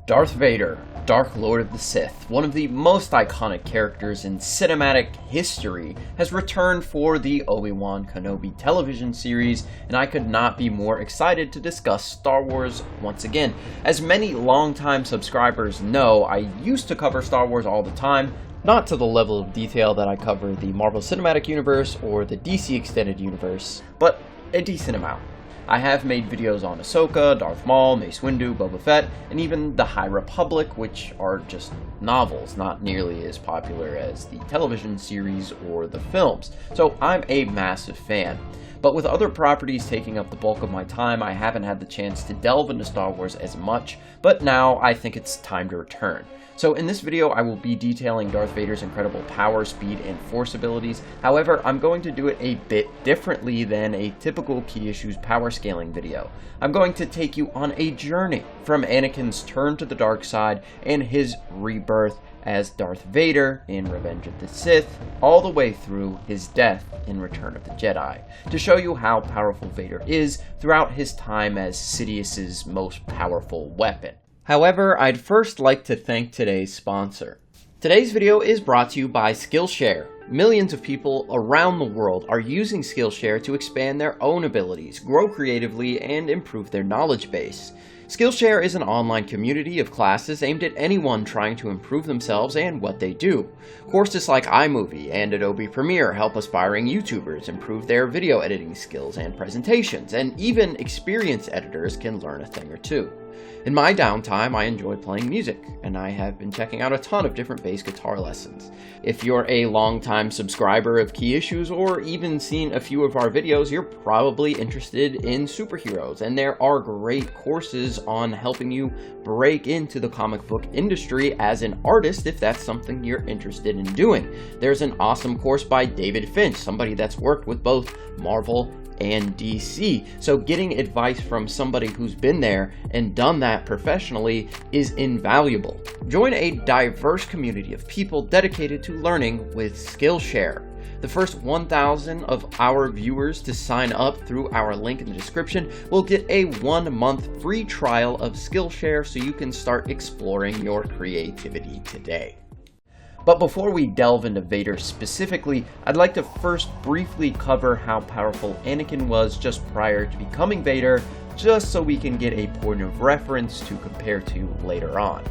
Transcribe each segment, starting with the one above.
Darth Vader, Dark Lord of the Sith, one of the most iconic characters in cinematic history, has returned for the Obi-Wan Kenobi television series, and I could not be more excited to discuss Star Wars once again. As many longtime subscribers know, I used to cover Star Wars all the time, not to the level of detail that I cover the Marvel Cinematic Universe or the DC Extended Universe, but a decent amount. I have made videos on Ahsoka, Darth Maul, Mace Windu, Boba Fett, and even the High Republic, which are just novels, not nearly as popular as the television series or the films. So I'm a massive fan. But with other properties taking up the bulk of my time, I haven't had the chance to delve into Star Wars as much, but now I think it's time to return. So in this video, I will be detailing Darth Vader's incredible power, speed, and force abilities. However, I'm going to do it a bit differently than a typical Key Issues power scaling video. I'm going to take you on a journey from Anakin's turn to the dark side and his rebirth as Darth Vader in Revenge of the Sith, all the way through his death in Return of the Jedi, to show you how powerful Vader is throughout his time as Sidious's most powerful weapon. However, I'd first like to thank today's sponsor. Today's video is brought to you by Skillshare. Millions of people around the world are using Skillshare to expand their own abilities, grow creatively, and improve their knowledge base. Skillshare is an online community of classes aimed at anyone trying to improve themselves and what they do. Courses like iMovie and Adobe Premiere help aspiring YouTubers improve their video editing skills and presentations, and even experienced editors can learn a thing or two. In my downtime, I enjoy playing music, and I have been checking out a ton of different bass guitar lessons. If you're a longtime subscriber of Key Issues or even seen a few of our videos, you're probably interested in superheroes, and there are great courses on helping you break into the comic book industry as an artist if that's something you're interested in doing. There's an awesome course by David Finch, somebody that's worked with both Marvel and DC, so getting advice from somebody who's been there and done that professionally is invaluable. Join a diverse community of people dedicated to learning with Skillshare. The first 1,000 of our viewers to sign up through our link in the description will get a 1-month free trial of Skillshare so you can start exploring your creativity today. But before we delve into Vader specifically, I'd like to first briefly cover how powerful Anakin was just prior to becoming Vader, just so we can get a point of reference to compare to later on.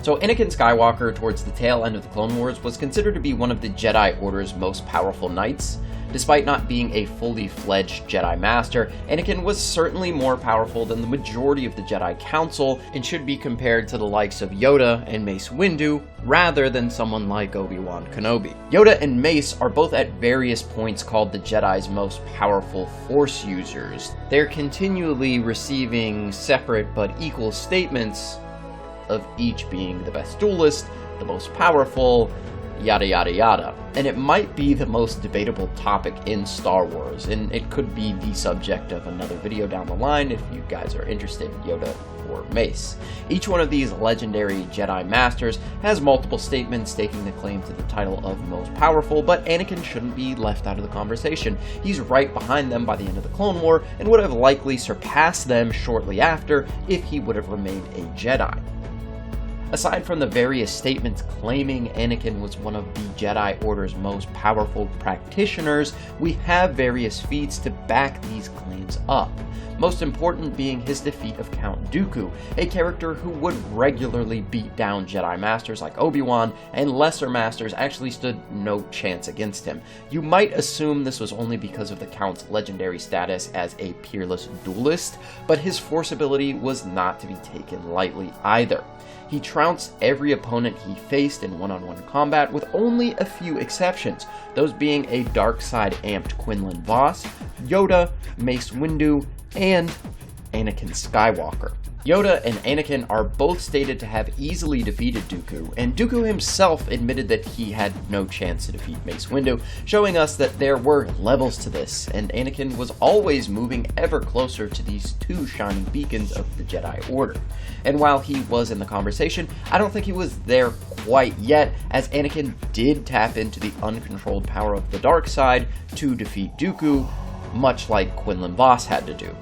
So Anakin Skywalker, towards the tail end of the Clone Wars, was considered to be one of the Jedi Order's most powerful knights. Despite not being a fully fledged Jedi Master, Anakin was certainly more powerful than the majority of the Jedi Council and should be compared to the likes of Yoda and Mace Windu rather than someone like Obi-Wan Kenobi. Yoda and Mace are both at various points called the Jedi's most powerful Force users. They're continually receiving separate but equal statements of each being the best duelist, the most powerful, yada yada yada. And it might be the most debatable topic in Star Wars, and it could be the subject of another video down the line if you guys are interested in Yoda or Mace. Each one of these legendary Jedi Masters has multiple statements staking the claim to the title of most powerful, but Anakin shouldn't be left out of the conversation. He's right behind them by the end of the Clone War, and would have likely surpassed them shortly after if he would have remained a Jedi. Aside from the various statements claiming Anakin was one of the Jedi Order's most powerful practitioners, we have various feats to back these claims up. Most important being his defeat of Count Dooku, a character who would regularly beat down Jedi Masters like Obi-Wan, and lesser Masters actually stood no chance against him. You might assume this was only because of the Count's legendary status as a peerless duelist, but his force ability was not to be taken lightly either. He trounced every opponent he faced in one-on-one combat, with only a few exceptions, those being a dark side amped Quinlan Vos, Yoda, Mace Windu, and Anakin Skywalker. Yoda and Anakin are both stated to have easily defeated Dooku, and Dooku himself admitted that he had no chance to defeat Mace Windu, showing us that there were levels to this, and Anakin was always moving ever closer to these two shining beacons of the Jedi Order. And while he was in the conversation, I don't think he was there quite yet, as Anakin did tap into the uncontrolled power of the dark side to defeat Dooku, much like Quinlan Vos had to do.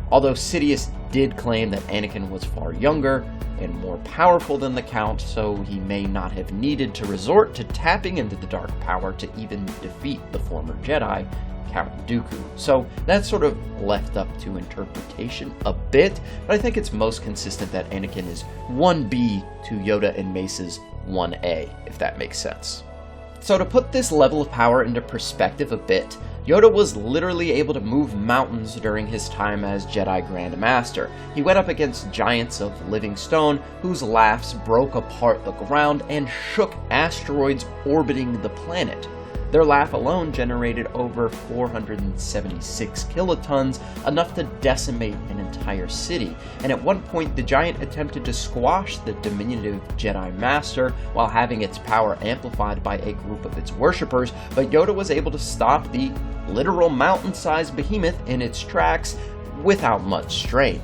Although Sidious did claim that Anakin was far younger, and more powerful than the Count, so he may not have needed to resort to tapping into the dark power to even defeat the former Jedi, Count Dooku. So that's sort of left up to interpretation a bit, but I think it's most consistent that Anakin is 1B to Yoda and Mace's 1A, if that makes sense. So to put this level of power into perspective a bit, Yoda was literally able to move mountains during his time as Jedi Grand Master. He went up against giants of living stone whose laughs broke apart the ground and shook asteroids orbiting the planet. Their laugh alone generated over 476 kilotons, enough to decimate an entire city, and at one point the giant attempted to squash the diminutive Jedi Master while having its power amplified by a group of its worshippers, but Yoda was able to stop the literal mountain-sized behemoth in its tracks without much strain.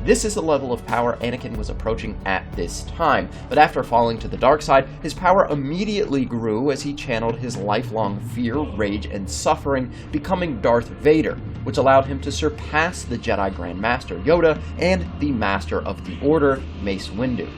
This is the level of power Anakin was approaching at this time, but after falling to the dark side, his power immediately grew as he channeled his lifelong fear, rage, and suffering, becoming Darth Vader, which allowed him to surpass the Jedi Grand Master Yoda and the Master of the Order, Mace Windu.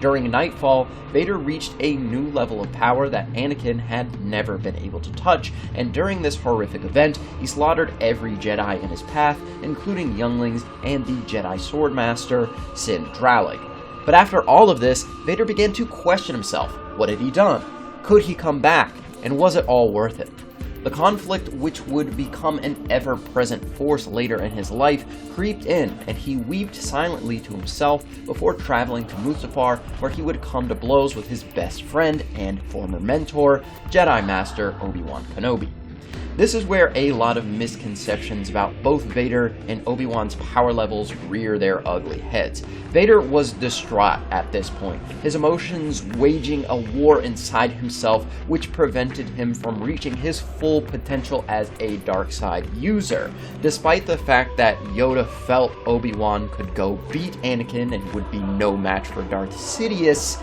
During Nightfall, Vader reached a new level of power that Anakin had never been able to touch, and during this horrific event, he slaughtered every Jedi in his path, including younglings and the Jedi Swordmaster, Sindralig. But after all of this, Vader began to question himself. What had he done? Could he come back? And was it all worth it? The conflict, which would become an ever-present force later in his life, creeped in, and he wept silently to himself before traveling to Mustafar, where he would come to blows with his best friend and former mentor, Jedi Master Obi-Wan Kenobi. This is where a lot of misconceptions about both Vader and Obi-Wan's power levels rear their ugly heads. Vader was distraught at this point, his emotions waging a war inside himself which prevented him from reaching his full potential as a dark side user. Despite the fact that Yoda felt Obi-Wan could go beat Anakin and would be no match for Darth Sidious,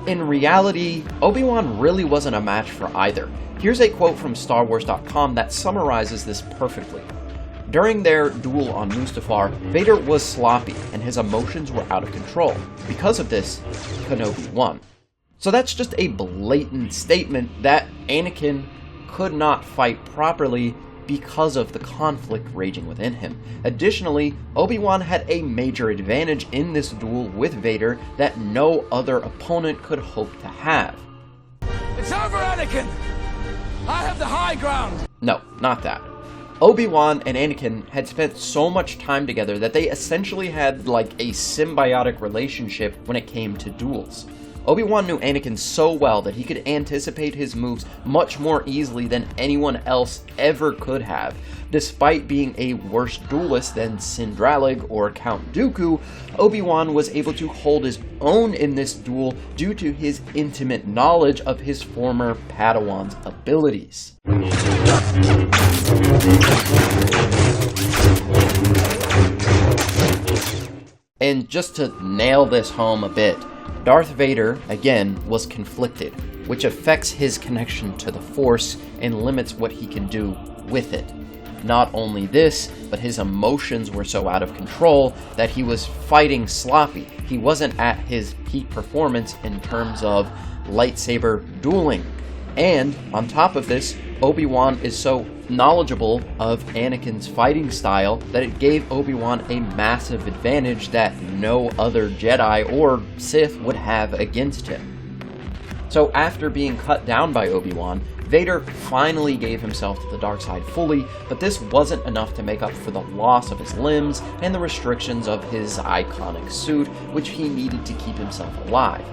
in reality, Obi-Wan really wasn't a match for either. Here's a quote from StarWars.com that summarizes this perfectly. During their duel on Mustafar, Vader was sloppy and his emotions were out of control. Because of this, Kenobi won. So that's just a blatant statement that Anakin could not fight properly because of the conflict raging within him. Additionally, Obi-Wan had a major advantage in this duel with Vader that no other opponent could hope to have. It's over, Anakin! I have the high ground! No, not that. Obi-Wan and Anakin had spent so much time together that they essentially had like a symbiotic relationship when it came to duels. Obi-Wan knew Anakin so well that he could anticipate his moves much more easily than anyone else ever could have. Despite being a worse duelist than Sindralig or Count Dooku, Obi-Wan was able to hold his own in this duel due to his intimate knowledge of his former Padawan's abilities. And just to nail this home a bit, Darth Vader, again, was conflicted, which affects his connection to the Force and limits what he can do with it. Not only this, but his emotions were so out of control that he was fighting sloppy. He wasn't at his peak performance in terms of lightsaber dueling. And, on top of this, Obi-Wan is so knowledgeable of Anakin's fighting style that it gave Obi-Wan a massive advantage that no other Jedi or Sith would have against him. So after being cut down by Obi-Wan, Vader finally gave himself to the dark side fully, but this wasn't enough to make up for the loss of his limbs and the restrictions of his iconic suit, which he needed to keep himself alive.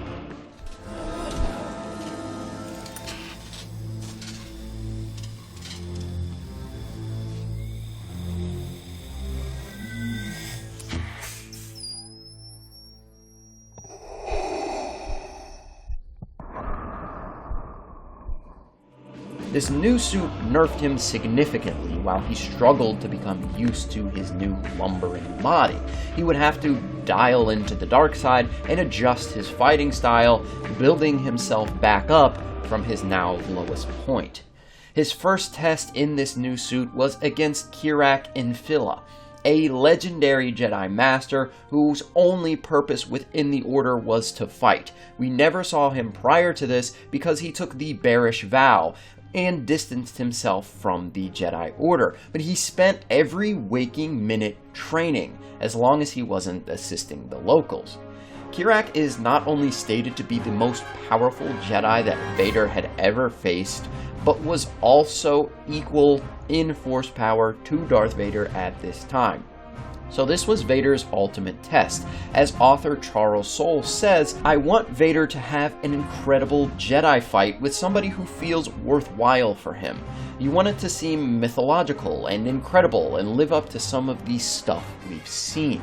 This new suit nerfed him significantly while he struggled to become used to his new lumbering body. He would have to dial into the dark side and adjust his fighting style, building himself back up from his now lowest point. His first test in this new suit was against Kirak Infila, a legendary Jedi Master whose only purpose within the Order was to fight. We never saw him prior to this because he took the bearish vow and distanced himself from the Jedi Order, but he spent every waking minute training, as long as he wasn't assisting the locals. Kirak is not only stated to be the most powerful Jedi that Vader had ever faced, but was also equal in force power to Darth Vader at this time. So this was Vader's ultimate test. As author Charles Soule says, "I want Vader to have an incredible Jedi fight with somebody who feels worthwhile for him. You want it to seem mythological and incredible and live up to some of the stuff we've seen."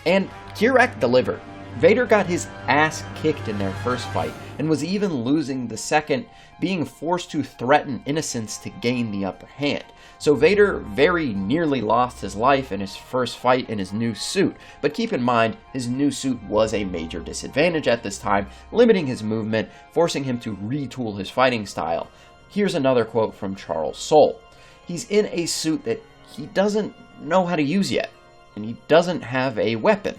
And Kirak delivered. Vader got his ass kicked in their first fight, and was even losing the second, being forced to threaten innocents to gain the upper hand. So Vader very nearly lost his life in his first fight in his new suit, but keep in mind, his new suit was a major disadvantage at this time, limiting his movement, forcing him to retool his fighting style. Here's another quote from Charles Soule. "He's in a suit that he doesn't know how to use yet, and he doesn't have a weapon.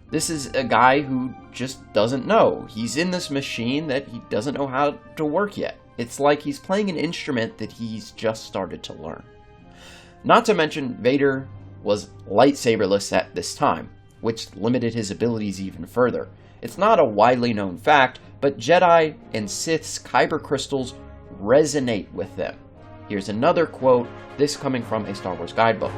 This is a guy who just doesn't know. He's in this machine that he doesn't know how to work yet. It's like he's playing an instrument that he's just started to learn." Not to mention, Vader was lightsaberless at this time, which limited his abilities even further. It's not a widely known fact, but Jedi and Sith's kyber crystals resonate with them. Here's another quote, this coming from a Star Wars guidebook.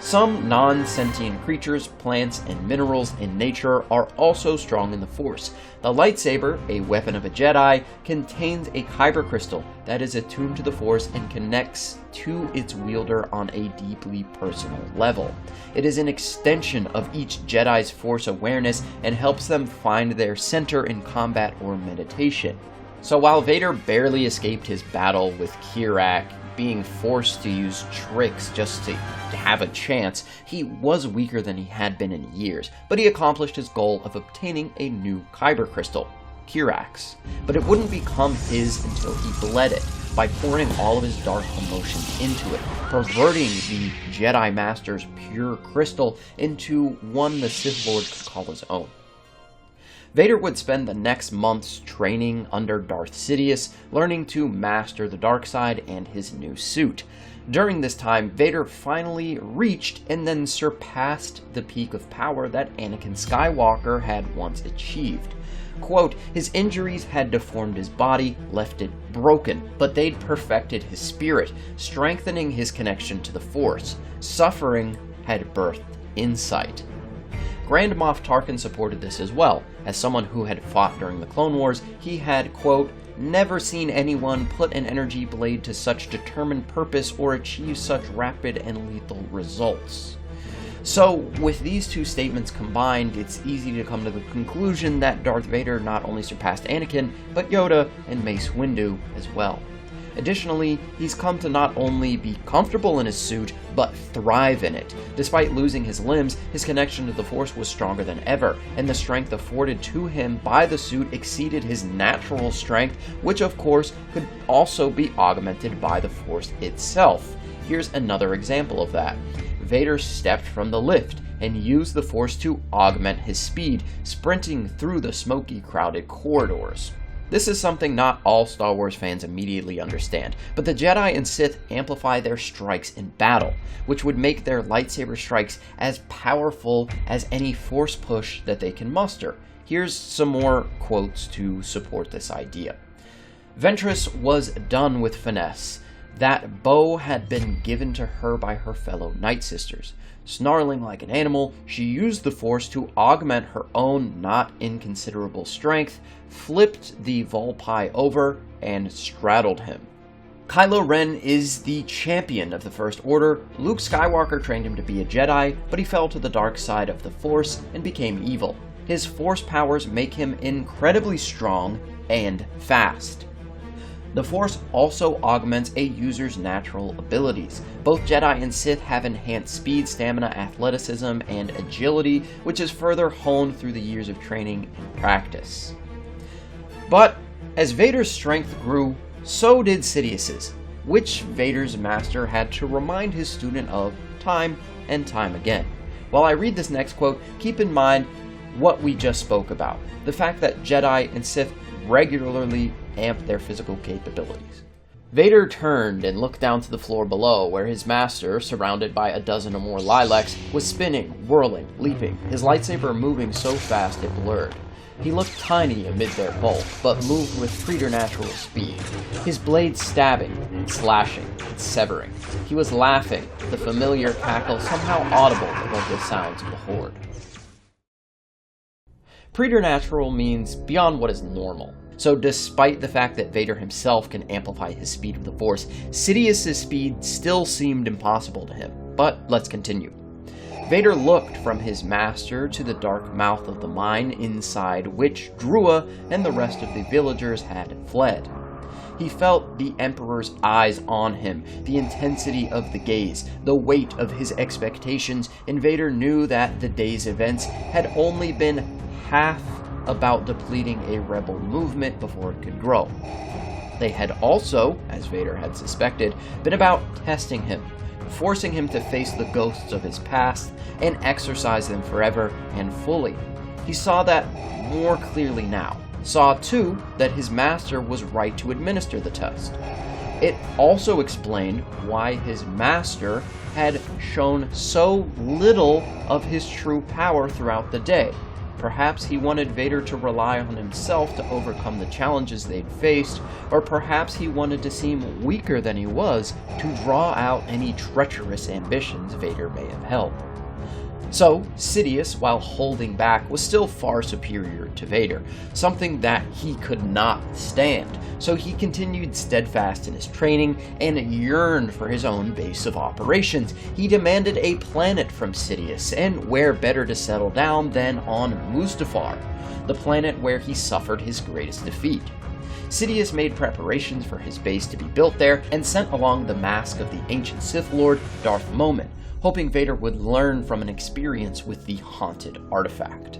"Some non-sentient creatures, plants, and minerals in nature are also strong in the Force. The lightsaber, a weapon of a Jedi, contains a kyber crystal that is attuned to the Force and connects to its wielder on a deeply personal level. It is an extension of each Jedi's Force awareness and helps them find their center in combat or meditation." So while Vader barely escaped his battle with Kirak, being forced to use tricks just to have a chance, he was weaker than he had been in years, but he accomplished his goal of obtaining a new kyber crystal, Kirak's. But it wouldn't become his until he bled it, by pouring all of his dark emotions into it, perverting the Jedi Master's pure crystal into one the Sith Lord could call his own. Vader would spend the next months training under Darth Sidious, learning to master the dark side and his new suit. During this time, Vader finally reached and then surpassed the peak of power that Anakin Skywalker had once achieved. Quote, "His injuries had deformed his body, left it broken, but they'd perfected his spirit, strengthening his connection to the Force. Suffering had birthed insight." Grand Moff Tarkin supported this as well. As someone who had fought during the Clone Wars, he had, quote, "never seen anyone put an energy blade to such determined purpose or achieve such rapid and lethal results." So, with these two statements combined, it's easy to come to the conclusion that Darth Vader not only surpassed Anakin, but Yoda and Mace Windu as well. Additionally, he's come to not only be comfortable in his suit, but thrive in it. Despite losing his limbs, his connection to the Force was stronger than ever, and the strength afforded to him by the suit exceeded his natural strength, which of course could also be augmented by the Force itself. Here's another example of that. Vader stepped from the lift and used the Force to augment his speed, sprinting through the smoky, crowded corridors. This is something not all Star Wars fans immediately understand, but the Jedi and Sith amplify their strikes in battle, which would make their lightsaber strikes as powerful as any Force push that they can muster. Here's some more quotes to support this idea. "Ventress was done with finesse. That bow had been given to her by her fellow Night Sisters. Snarling like an animal, she used the Force to augment her own not inconsiderable strength, flipped the Volpi over, and straddled him. Kylo Ren is the champion of the First Order. Luke Skywalker trained him to be a Jedi, but he fell to the dark side of the Force and became evil. His Force powers make him incredibly strong and fast. The Force also augments a user's natural abilities. Both Jedi and Sith have enhanced speed, stamina, athleticism, and agility, which is further honed through the years of training and practice. But as Vader's strength grew, so did Sidious's, which Vader's master had to remind his student of time and time again. While I read this next quote, keep in mind what we just spoke about, the fact that Jedi and Sith regularly amp their physical capabilities. Vader turned and looked down to the floor below, where his master, surrounded by a dozen or more lilacs, was spinning, whirling, leaping, his lightsaber moving so fast it blurred. He looked tiny amid their bulk, but moved with preternatural speed, his blade stabbing and slashing and severing. He was laughing, the familiar cackle somehow audible above the sounds of the Horde. Preternatural means beyond what is normal. So despite the fact that Vader himself can amplify his speed with the Force, Sidious's speed still seemed impossible to him. But let's continue. Vader looked from his master to the dark mouth of the mine inside which Drua and the rest of the villagers had fled. He felt the Emperor's eyes on him, the intensity of the gaze, the weight of his expectations, and Vader knew that the day's events had only been half about depleting a rebel movement before it could grow. They had also, as Vader had suspected, been about testing him, forcing him to face the ghosts of his past and exorcise them forever and fully. He saw that more clearly now, saw too that his master was right to administer the test. It also explained why his master had shown so little of his true power throughout the day. Perhaps he wanted Vader to rely on himself to overcome the challenges they'd faced, or perhaps he wanted to seem weaker than he was to draw out any treacherous ambitions Vader may have held. So, Sidious, while holding back, was still far superior to Vader, something that he could not stand, so he continued steadfast in his training and yearned for his own base of operations. He demanded a planet from Sidious, and where better to settle down than on Mustafar, the planet where he suffered his greatest defeat. Sidious made preparations for his base to be built there, and sent along the mask of the ancient Sith Lord, Darth Momin, hoping Vader would learn from an experience with the haunted artifact.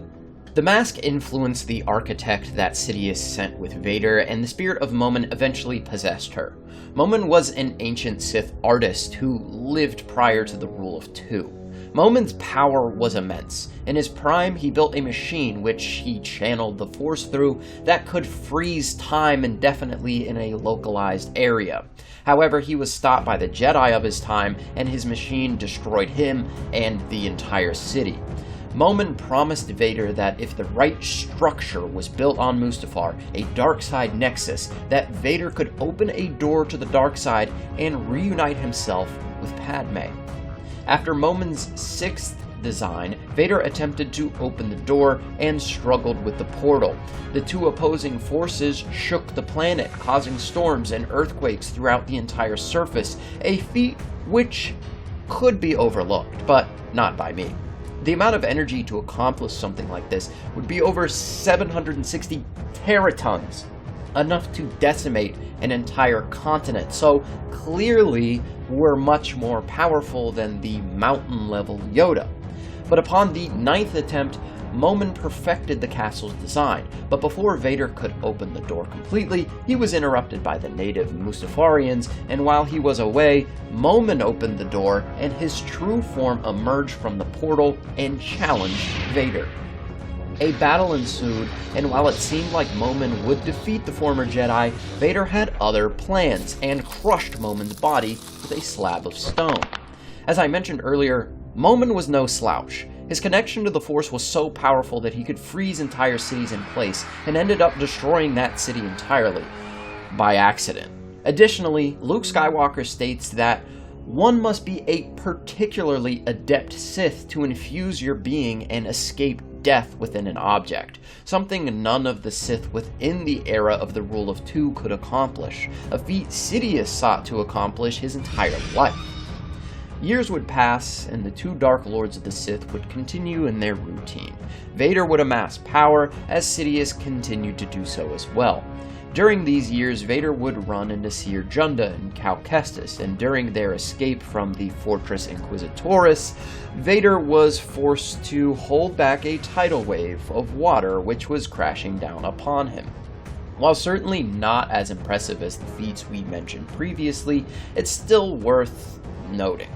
The mask influenced the architect that Sidious sent with Vader, and the spirit of Momin eventually possessed her. Momin was an ancient Sith artist who lived prior to the Rule of Two. Momin's power was immense. In his prime, he built a machine which he channeled the Force through that could freeze time indefinitely in a localized area. However, he was stopped by the Jedi of his time, and his machine destroyed him and the entire city. Momin promised Vader that if the right structure was built on Mustafar, a dark side nexus, that Vader could open a door to the dark side and reunite himself with Padme. After Momin's sixth design, Vader attempted to open the door and struggled with the portal. The two opposing forces shook the planet, causing storms and earthquakes throughout the entire surface, a feat which could be overlooked, but not by me. The amount of energy to accomplish something like this would be over 760 teratons, enough to decimate an entire continent, so clearly we're much more powerful than the mountain-level Yoda. But upon the ninth attempt, Momin perfected the castle's design, but before Vader could open the door completely, he was interrupted by the native Mustafarians, and while he was away, Momin opened the door, and his true form emerged from the portal and challenged Vader. A battle ensued, and while it seemed like Momin would defeat the former Jedi, Vader had other plans, and crushed Momin's body with a slab of stone. As I mentioned earlier, Momin was no slouch. His connection to the Force was so powerful that he could freeze entire cities in place, and ended up destroying that city entirely, by accident. Additionally, Luke Skywalker states that one must be a particularly adept Sith to infuse your being and escape death within an object, something none of the Sith within the era of the Rule of Two could accomplish, a feat Sidious sought to accomplish his entire life. Years would pass, and the two Dark Lords of the Sith would continue in their routine. Vader would amass power, as Sidious continued to do so as well. During these years, Vader would run into Seer Junda and Cal Kestis, and during their escape from the Fortress Inquisitoris, Vader was forced to hold back a tidal wave of water which was crashing down upon him. While certainly not as impressive as the feats we mentioned previously, it's still worth noting.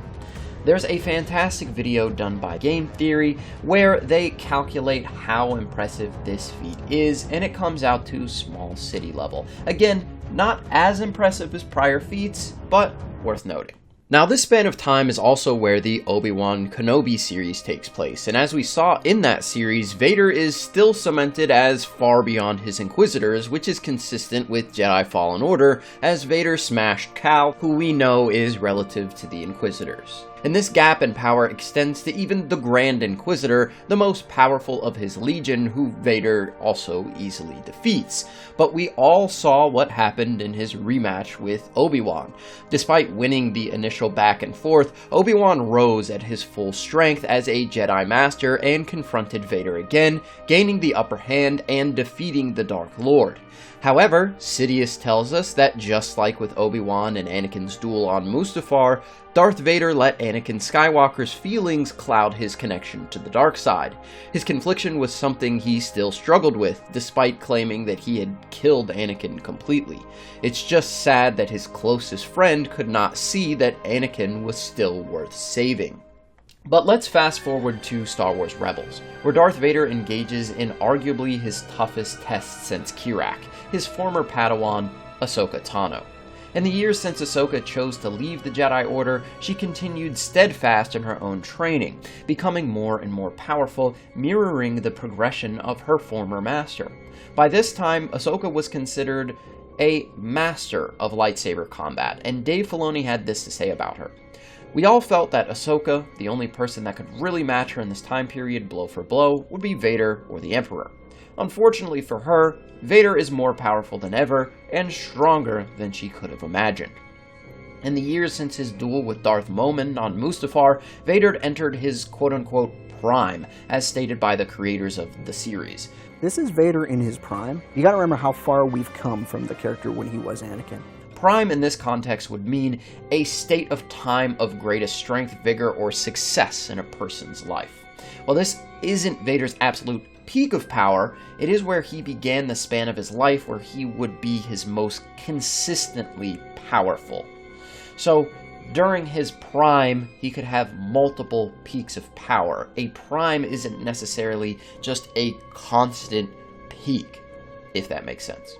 There's a fantastic video done by Game Theory where they calculate how impressive this feat is, and it comes out to small city level. Again, not as impressive as prior feats, but worth noting. Now, this span of time is also where the Obi-Wan Kenobi series takes place, and as we saw in that series, Vader is still cemented as far beyond his Inquisitors, which is consistent with Jedi Fallen Order, as Vader smashed Cal, who we know is relative to the Inquisitors. And this gap in power extends to even the Grand Inquisitor, the most powerful of his legion, who Vader also easily defeats. But we all saw what happened in his rematch with Obi-Wan. Despite winning the initial back and forth, Obi-Wan rose at his full strength as a Jedi Master and confronted Vader again, gaining the upper hand and defeating the Dark Lord. However, Sidious tells us that just like with Obi-Wan and Anakin's duel on Mustafar, Darth Vader let Anakin Skywalker's feelings cloud his connection to the dark side. His confliction was something he still struggled with, despite claiming that he had killed Anakin completely. It's just sad that his closest friend could not see that Anakin was still worth saving. But let's fast forward to Star Wars Rebels, where Darth Vader engages in arguably his toughest test since Kirak, his former Padawan, Ahsoka Tano. In the years since Ahsoka chose to leave the Jedi Order, she continued steadfast in her own training, becoming more and more powerful, mirroring the progression of her former master. By this time, Ahsoka was considered a master of lightsaber combat, and Dave Filoni had this to say about her. We all felt that Ahsoka, the only person that could really match her in this time period blow for blow, would be Vader or the Emperor. Unfortunately for her, Vader is more powerful than ever, and stronger than she could have imagined. In the years since his duel with Darth Momin on Mustafar, Vader entered his quote-unquote prime, as stated by the creators of the series. This is Vader in his prime. You gotta remember how far we've come from the character when he was Anakin. Prime in this context would mean a state of time of greatest strength, vigor, or success in a person's life. While this isn't Vader's absolute peak of power, it is where he began the span of his life where he would be his most consistently powerful. So, during his prime, he could have multiple peaks of power. A prime isn't necessarily just a constant peak, if that makes sense.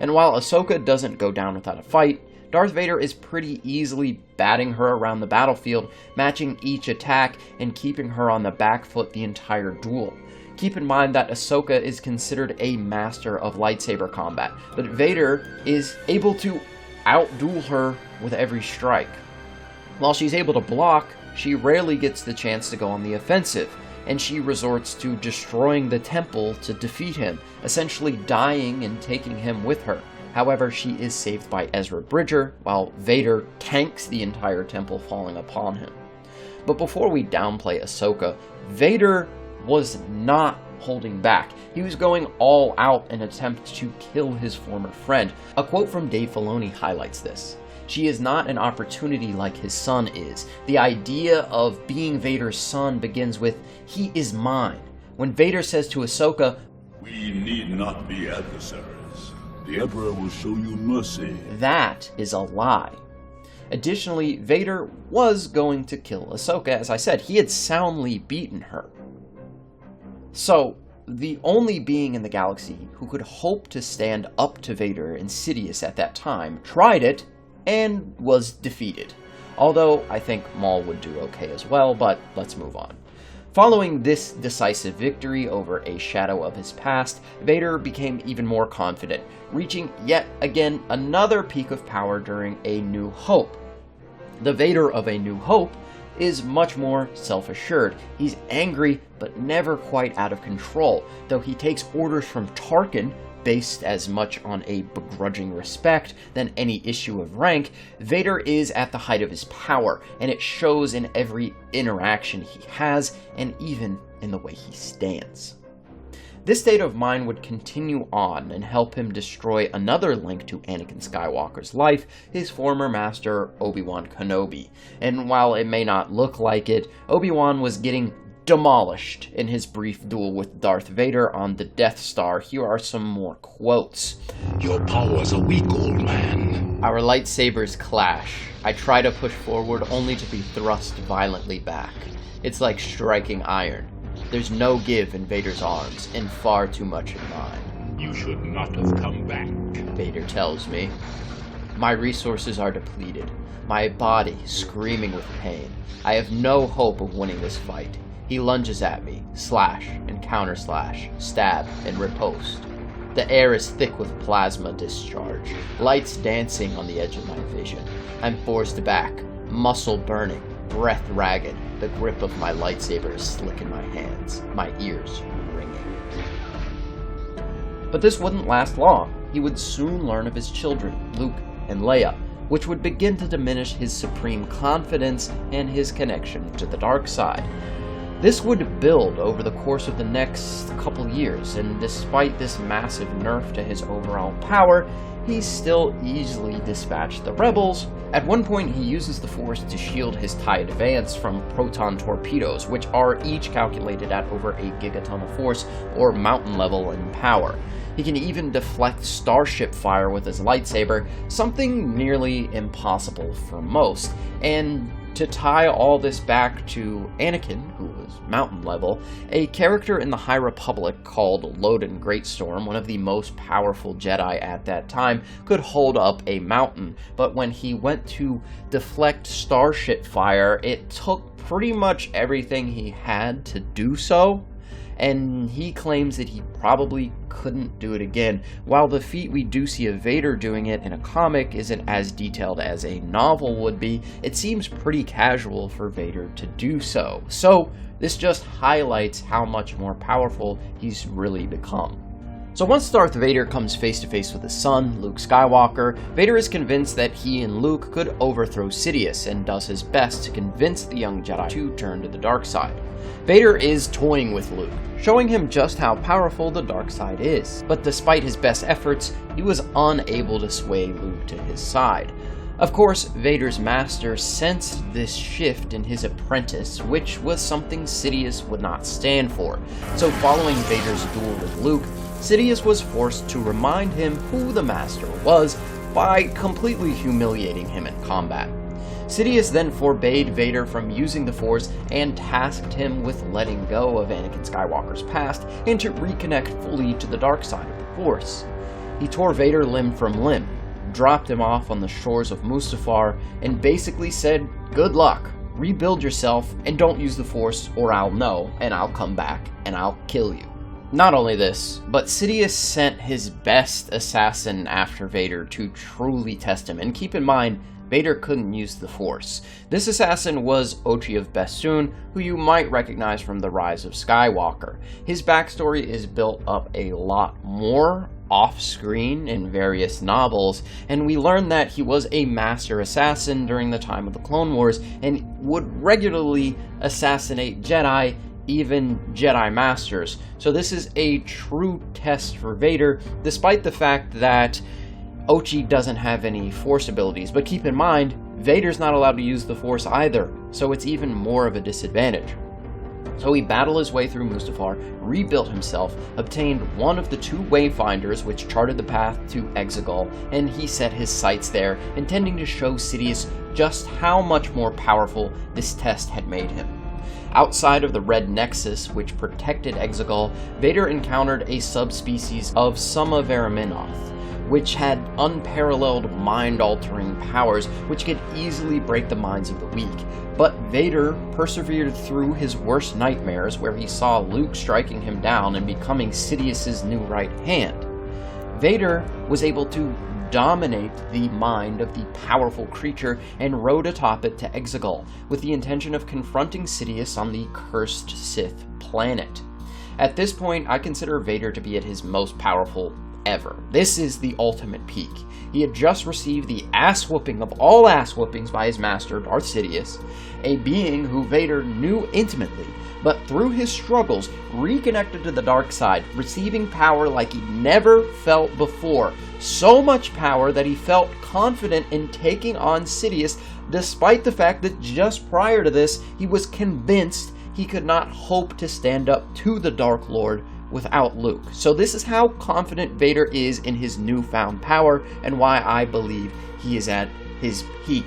And while Ahsoka doesn't go down without a fight, Darth Vader is pretty easily batting her around the battlefield, matching each attack and keeping her on the back foot the entire duel. Keep in mind that Ahsoka is considered a master of lightsaber combat, but Vader is able to outduel her with every strike. While she's able to block, she rarely gets the chance to go on the offensive, and she resorts to destroying the temple to defeat him, essentially dying and taking him with her. However, she is saved by Ezra Bridger, while Vader tanks the entire temple falling upon him. But before we downplay Ahsoka, Vader was not holding back. He was going all out in an attempt to kill his former friend. A quote from Dave Filoni highlights this. "She is not an opportunity like his son is. The idea of being Vader's son begins with, 'He is mine.' When Vader says to Ahsoka, 'We need not be adversaries. The Emperor will show you mercy,' that is a lie." Additionally, Vader was going to kill Ahsoka. As I said, he had soundly beaten her. So, the only being in the galaxy who could hope to stand up to Vader and Sidious at that time tried it and was defeated. Although, I think Maul would do okay as well, but let's move on. Following this decisive victory over a shadow of his past, Vader became even more confident, reaching yet again another peak of power during A New Hope. The Vader of A New Hope is much more self-assured. He's angry, but never quite out of control, though he takes orders from Tarkin, based as much on a begrudging respect than any issue of rank. Vader is at the height of his power, and it shows in every interaction he has, and even in the way he stands. This state of mind would continue on and help him destroy another link to Anakin Skywalker's life, his former master, Obi-Wan Kenobi. And while it may not look like it, Obi-Wan was getting demolished in his brief duel with Darth Vader on the Death Star. Here are some more quotes. Your powers are weak, old man. Our lightsabers clash. I try to push forward only to be thrust violently back. It's like striking iron. There's no give in Vader's arms, and far too much in mine. You should not have come back. Vader tells me. My resources are depleted, my body screaming with pain. I have no hope of winning this fight. He lunges at me, slash and counter slash, stab and riposte. The air is thick with plasma discharge, lights dancing on the edge of my vision. I'm forced back, muscle burning, breath ragged. The grip of my lightsaber is slick in my hands, my ears ringing. But this wouldn't last long. He would soon learn of his children, Luke and Leia, which would begin to diminish his supreme confidence and his connection to the dark side. This would build over the course of the next couple years, and despite this massive nerf to his overall power, he still easily dispatched the rebels. At one point, he uses the Force to shield his TIE Advance from proton torpedoes, which are each calculated at over a gigaton of force, or mountain level in power. He can even deflect starship fire with his lightsaber, something nearly impossible for most. And to tie all this back to Anakin, who was mountain level, a character in the High Republic called Loden Greatstorm, one of the most powerful Jedi at that time, could hold up a mountain. But when he went to deflect starship fire, it took pretty much everything he had to do so. And he claims that he probably couldn't do it again. While the feat we do see of Vader doing it in a comic isn't as detailed as a novel would be, it seems pretty casual for Vader to do so. So this just highlights how much more powerful he's really become. So once Darth Vader comes face to face with his son, Luke Skywalker, Vader is convinced that he and Luke could overthrow Sidious and does his best to convince the young Jedi to turn to the dark side. Vader is toying with Luke, showing him just how powerful the dark side is, but despite his best efforts, he was unable to sway Luke to his side. Of course, Vader's master sensed this shift in his apprentice, which was something Sidious would not stand for. So following Vader's duel with Luke, Sidious was forced to remind him who the master was by completely humiliating him in combat. Sidious then forbade Vader from using the Force and tasked him with letting go of Anakin Skywalker's past and to reconnect fully to the dark side of the Force. He tore Vader limb from limb, dropped him off on the shores of Mustafar, and basically said, "Good luck, rebuild yourself, and don't use the Force or I'll know, and I'll come back, and I'll kill you." Not only this, but Sidious sent his best assassin after Vader to truly test him, and keep in mind, Vader couldn't use the Force. This assassin was Ochi of Besoon, who you might recognize from The Rise of Skywalker. His backstory is built up a lot more off-screen in various novels, and we learn that he was a master assassin during the time of the Clone Wars, and would regularly assassinate Jedi, even Jedi Masters. So this is a true test for Vader, despite the fact that Ochi doesn't have any Force abilities, but keep in mind, Vader's not allowed to use the Force either, so it's even more of a disadvantage. So he battled his way through Mustafar, rebuilt himself, obtained one of the two Wayfinders which charted the path to Exegol, and he set his sights there, intending to show Sidious just how much more powerful this test had made him. Outside of the Red Nexus, which protected Exegol, Vader encountered a subspecies of Summa Veraminoth, which had unparalleled mind-altering powers which could easily break the minds of the weak. But Vader persevered through his worst nightmares, where he saw Luke striking him down and becoming Sidious's new right hand. Vader was able to dominate the mind of the powerful creature and rode atop it to Exegol, with the intention of confronting Sidious on the cursed Sith planet. At this point, I consider Vader to be at his most powerful ever. This is the ultimate peak. He had just received the ass-whooping of all ass-whoopings by his master, Darth Sidious, a being who Vader knew intimately, but through his struggles, reconnected to the dark side, receiving power like he never felt before. So much power that he felt confident in taking on Sidious, despite the fact that just prior to this, he was convinced he could not hope to stand up to the Dark Lord without Luke. So this is how confident Vader is in his newfound power, and why I believe he is at his peak.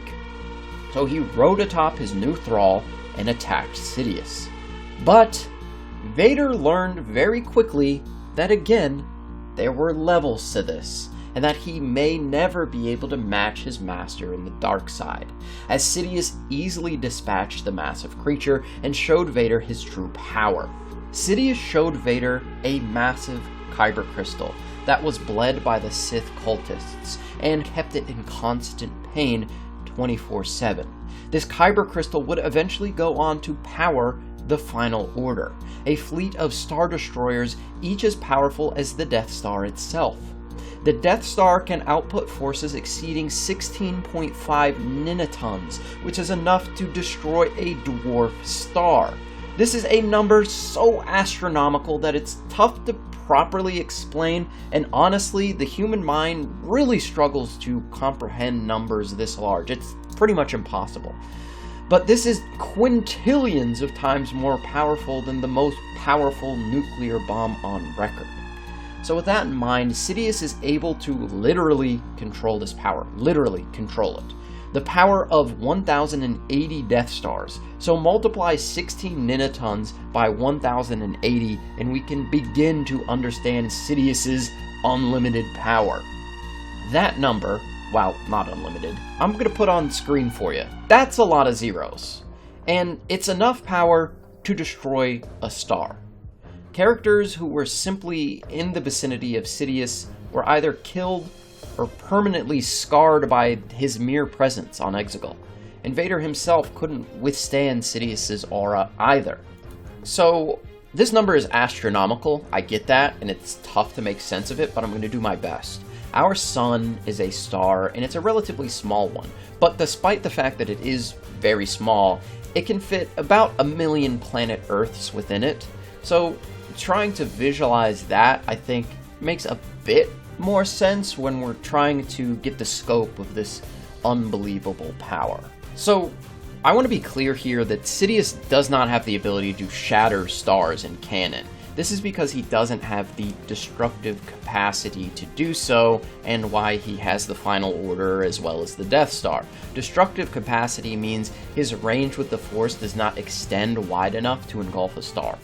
So he rode atop his new thrall and attacked Sidious. But Vader learned very quickly that again, there were levels to this, and that he may never be able to match his master in the dark side, as Sidious easily dispatched the massive creature and showed Vader his true power. Sidious showed Vader a massive kyber crystal that was bled by the Sith cultists and kept it in constant pain 24/7. This kyber crystal would eventually go on to power the Final Order, a fleet of Star Destroyers each as powerful as the Death Star itself. The Death Star can output forces exceeding 16.5 ninitons, which is enough to destroy a dwarf star. This is a number so astronomical that it's tough to properly explain, and honestly, the human mind really struggles to comprehend numbers this large. It's pretty much impossible. But this is quintillions of times more powerful than the most powerful nuclear bomb on record. So with that in mind, Sidious is able to literally control this power. Literally control it. The power of 1,080 Death Stars. So multiply 16 ninitons by 1,080 and we can begin to understand Sidious's unlimited power. That number, well, not unlimited, I'm going to put on screen for you. That's a lot of zeros. And it's enough power to destroy a star. Characters who were simply in the vicinity of Sidious were either killed or permanently scarred by his mere presence on Exegol, and Vader himself couldn't withstand Sidious's aura either. So this number is astronomical, I get that, and it's tough to make sense of it, but I'm going to do my best. Our sun is a star, and it's a relatively small one, but despite the fact that it is very small, it can fit about 1 million planet Earths within it. So trying to visualize that, I think, makes a bit more sense when we're trying to get the scope of this unbelievable power. So I want to be clear here that Sidious does not have the ability to shatter stars in canon. This is because he doesn't have the destructive capacity to do so, and why he has the Final Order as well as the Death Star. Destructive capacity means his range with the Force does not extend wide enough to engulf a star.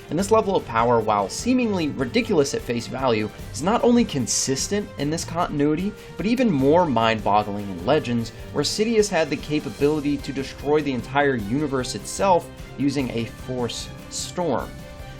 And this level of power, while seemingly ridiculous at face value, is not only consistent in this continuity, but even more mind-boggling in Legends, where Sidious had the capability to destroy the entire universe itself using a Force storm.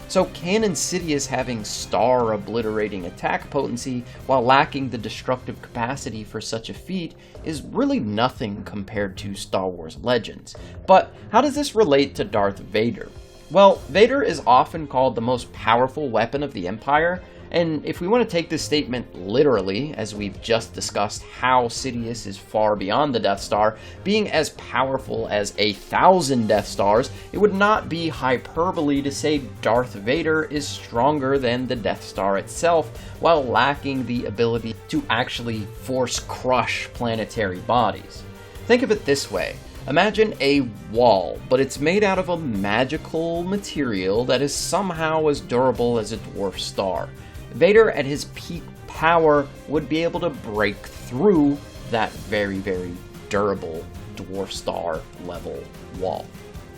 So Canon Sidious having star-obliterating attack potency while lacking the destructive capacity for such a feat is really nothing compared to Star Wars Legends. But how does this relate to Darth Vader? Well, Vader is often called the most powerful weapon of the Empire, and if we want to take this statement literally, as we've just discussed how Sidious is far beyond the Death Star, being as powerful as 1,000 Death Stars, it would not be hyperbole to say Darth Vader is stronger than the Death Star itself, while lacking the ability to actually force crush planetary bodies. Think of it this way. Imagine a wall, but it's made out of a magical material that is somehow as durable as a dwarf star. Vader at his peak power would be able to break through that very, very durable dwarf star level wall.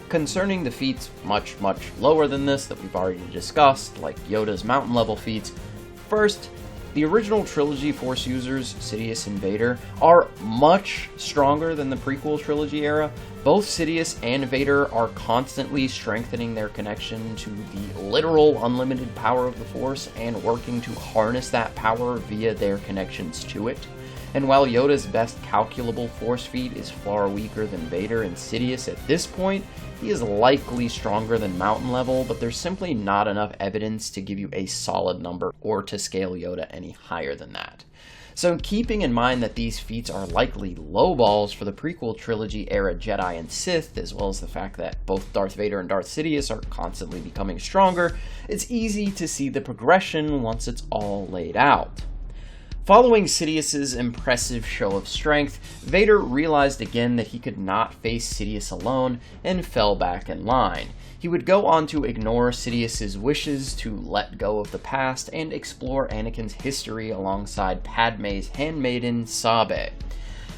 Concerning the feats much lower than this that we've already discussed, like Yoda's mountain level feats, first, the original trilogy Force users, Sidious and Vader, are much stronger than the prequel trilogy era. Both Sidious and Vader are constantly strengthening their connection to the literal unlimited power of the Force and working to harness that power via their connections to it. And while Yoda's best calculable Force feat is far weaker than Vader and Sidious at this point, he is likely stronger than mountain level, but there's simply not enough evidence to give you a solid number or to scale Yoda any higher than that. So keeping in mind that these feats are likely lowballs for the prequel trilogy era Jedi and Sith, as well as the fact that both Darth Vader and Darth Sidious are constantly becoming stronger, it's easy to see the progression once it's all laid out. Following Sidious's impressive show of strength, Vader realized again that he could not face Sidious alone and fell back in line. He He would go on to ignore Sidious's wishes to let go of the past and explore Anakin's history alongside Padme's handmaiden, Sabe,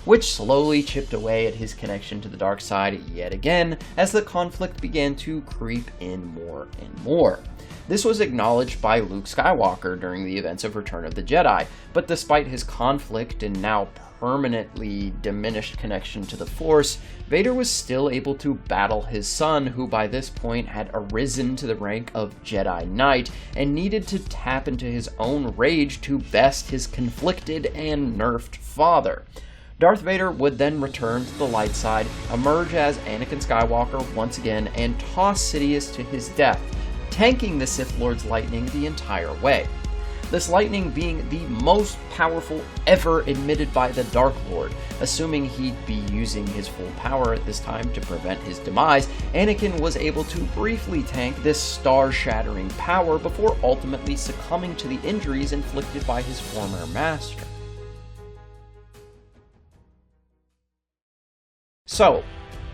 which slowly chipped away at his connection to the dark side yet again as the conflict began to creep in more and more. This was acknowledged by Luke Skywalker during the events of Return of the Jedi, but despite his conflict and now permanently diminished connection to the Force, Vader was still able to battle his son, who by this point had arisen to the rank of Jedi Knight and needed to tap into his own rage to best his conflicted and nerfed father. Darth Vader would then return to the light side, emerge as Anakin Skywalker once again, and toss Sidious to his death, tanking the Sith Lord's lightning the entire way. This lightning being the most powerful ever admitted by the Dark Lord. Assuming he'd be using his full power at this time to prevent his demise, Anakin was able to briefly tank this star-shattering power before ultimately succumbing to the injuries inflicted by his former master. So,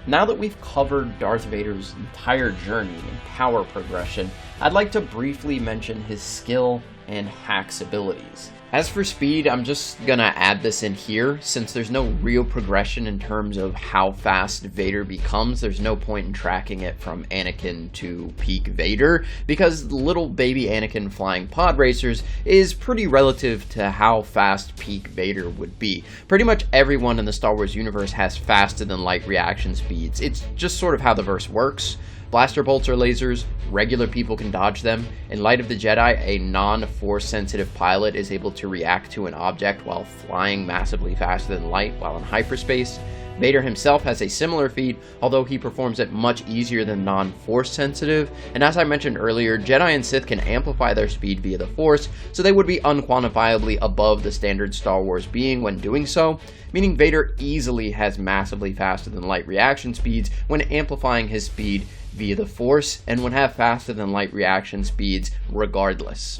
now that we've covered Darth Vader's entire journey and power progression, I'd like to briefly mention his skill and hacks abilities. As for speed, I'm just gonna add this in here, since there's no real progression in terms of how fast Vader becomes. There's no point in tracking it from Anakin to peak Vader, because little baby Anakin flying pod racers is pretty relative to how fast peak Vader would be. Pretty much everyone in the Star Wars universe has faster than light reaction speeds. It's just sort of how the verse works. Blaster bolts are lasers, regular people can dodge them. In Light of the Jedi, a non-force sensitive pilot is able to react to an object while flying massively faster than light while in hyperspace. Vader himself has a similar feat, although he performs it much easier than non-force sensitive, and as I mentioned earlier, Jedi and Sith can amplify their speed via the Force, so they would be unquantifiably above the standard Star Wars being when doing so, meaning Vader easily has massively faster than light reaction speeds when amplifying his speed via the Force, and would have faster than light reaction speeds regardless.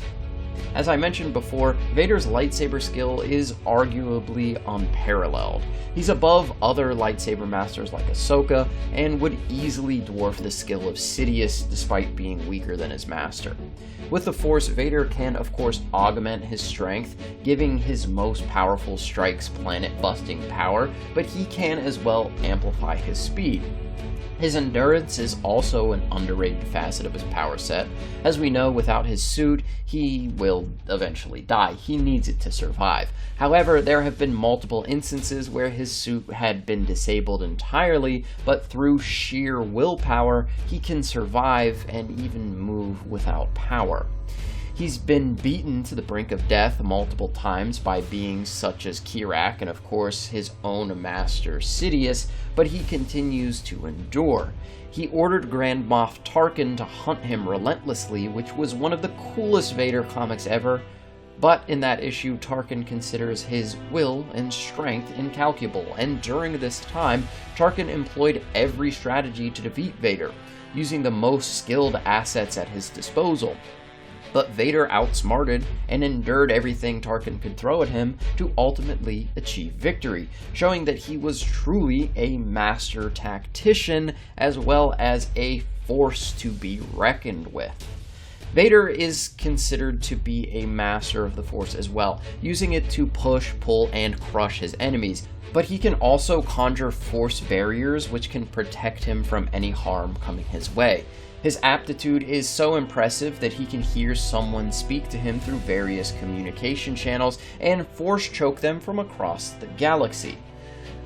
As I mentioned before, Vader's lightsaber skill is arguably unparalleled. He's above other lightsaber masters like Ahsoka, and would easily dwarf the skill of Sidious despite being weaker than his master. With the Force, Vader can of course augment his strength, giving his most powerful strikes planet-busting power, but he can as well amplify his speed. His endurance is also an underrated facet of his power set. As we know, without his suit, he will eventually die. He needs it to survive. However, there have been multiple instances where his suit had been disabled entirely, but through sheer willpower, he can survive and even move without power. He's been beaten to the brink of death multiple times by beings such as Kirak and of course his own master Sidious, but he continues to endure. He ordered Grand Moff Tarkin to hunt him relentlessly, which was one of the coolest Vader comics ever, but in that issue Tarkin considers his will and strength incalculable, and during this time Tarkin employed every strategy to defeat Vader, using the most skilled assets at his disposal. But Vader outsmarted and endured everything Tarkin could throw at him to ultimately achieve victory, showing that he was truly a master tactician as well as a force to be reckoned with. Vader is considered to be a master of the Force as well, using it to push, pull, and crush his enemies, but he can also conjure Force barriers which can protect him from any harm coming his way. His aptitude is so impressive that he can hear someone speak to him through various communication channels and force choke them from across the galaxy.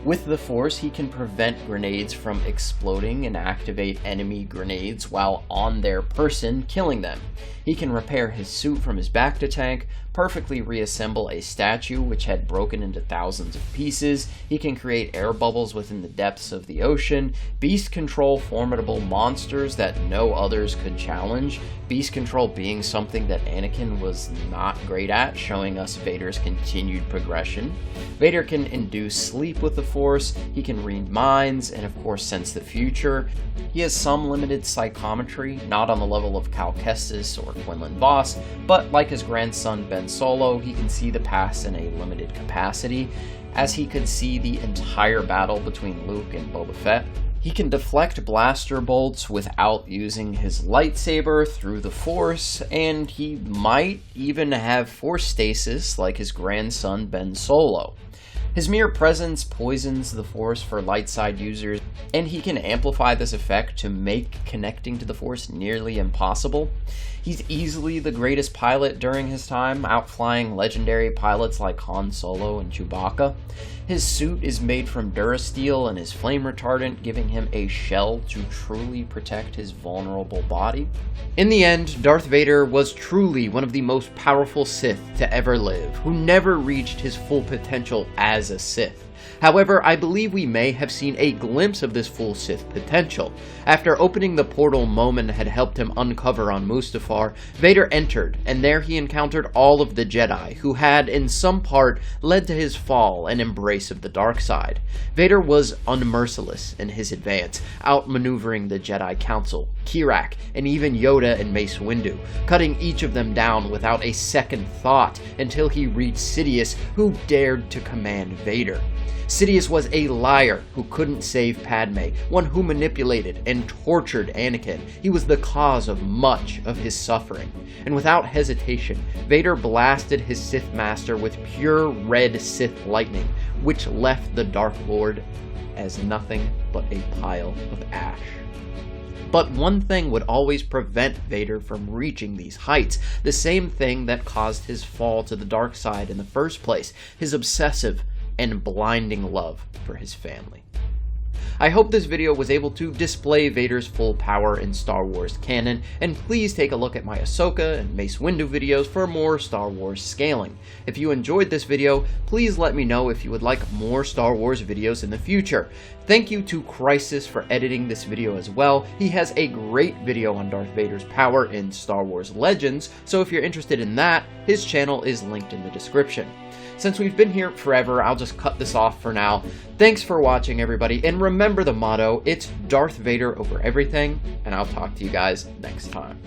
With the Force, he can prevent grenades from exploding and activate enemy grenades while on their person, killing them. He can repair his suit from his bacta tank, perfectly reassemble a statue which had broken into thousands of pieces. He can create air bubbles within the depths of the ocean, beast control formidable monsters that no others could challenge, beast control being something that Anakin was not great at, showing us Vader's continued progression. Vader can induce sleep with the Force, he can read minds, and of course sense the future. He has some limited psychometry, not on the level of Cal Kestis or Quinlan Vos, but like his grandson Ben Solo, he can see the past in a limited capacity, as he could see the entire battle between Luke and Boba Fett. He can deflect blaster bolts without using his lightsaber through the Force, and he might even have Force stasis like his grandson Ben Solo. His mere presence poisons the Force for light side users, and he can amplify this effect to make connecting to the Force nearly impossible. He's easily the greatest pilot during his time, outflying legendary pilots like Han Solo and Chewbacca. His suit is made from Durasteel and is flame retardant, giving him a shell to truly protect his vulnerable body. In the end, Darth Vader was truly one of the most powerful Sith to ever live, who never reached his full potential as a Sith. However, I believe we may have seen a glimpse of this full Sith potential. After opening the portal Momin had helped him uncover on Mustafar, Vader entered, and there he encountered all of the Jedi, who had, in some part, led to his fall and embrace of the dark side. Vader was unmerciless in his advance, outmaneuvering the Jedi Council, Kirak, and even Yoda and Mace Windu, cutting each of them down without a second thought until he reached Sidious, who dared to command Vader. Sidious was a liar who couldn't save Padme, one who manipulated and tortured Anakin. He was the cause of much of his suffering. And without hesitation, Vader blasted his Sith Master with pure red Sith lightning, which left the Dark Lord as nothing but a pile of ash. But one thing would always prevent Vader from reaching these heights, the same thing that caused his fall to the dark side in the first place, his obsessive and blinding love for his family. I hope this video was able to display Vader's full power in Star Wars canon, and please take a look at my Ahsoka and Mace Windu videos for more Star Wars scaling. If you enjoyed this video, please let me know if you would like more Star Wars videos in the future. Thank you to Crisis for editing this video as well. He has a great video on Darth Vader's power in Star Wars Legends, so if you're interested in that, his channel is linked in the description. Since we've been here forever, I'll just cut this off for now. Thanks for watching, everybody, and remember the motto, it's Darth Vader over everything, and I'll talk to you guys next time.